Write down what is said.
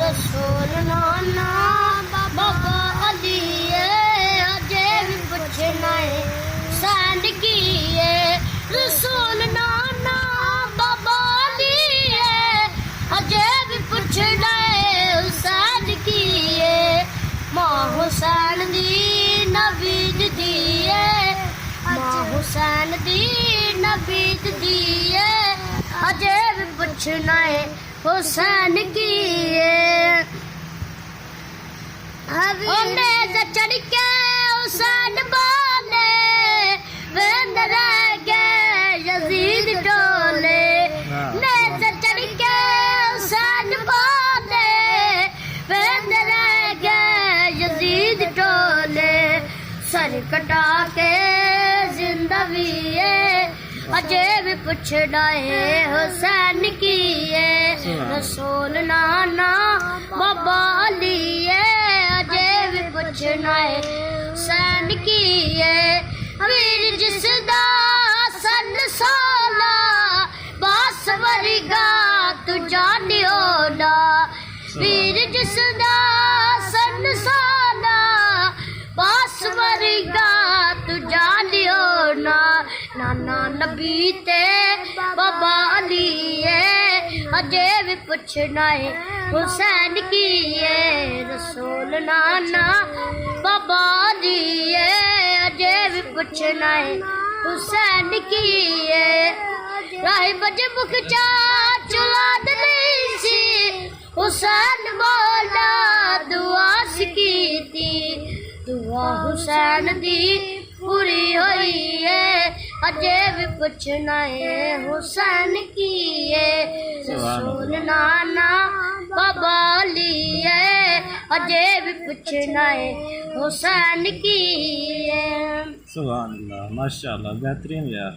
रसूल नाना बाबा अली अजे भी पुछना है हुसैन की रसूल नाना बाबा अली अजे भी पुछना है हुसैन की मां हुसैन दी नबीद दी मां हुसैन दी नबीद दी अजे भी पुछना है हुसैन की उन्हें चढ़ के हुसैन बोले वेंद रह गए यजीद टोले नेज़ चढ़ के हुसैन बोले वेंद रह गए यजीद टोले सर कटा के जिंदगी अजे भी पुछना है हुसैन की रसूल नाना बाबा अली अजे भी पुछना है हुसैन की वीर जिसदा सन सोला बास वरगा तू जानियो ना वीर जिसदा सन सोला बास वरगा तू जानियो ना नाना नबी ते बाबा अली अजे भी पुछना है हुसैन की रसूल नाना बाबा अली अजे भी पुछना है हुसैन की राही बजे मुख चा चुलाद नहीं सी हुसैन बोला दुआ की थी दुआ हुसैन दी पूरी हुई अजे भी पुछना है हुसैन की रसूल नाना बाबा अली अजे भी पुछना है हुसैन की सुभान अल्लाह माशाल्लाह बेहतरीन यार।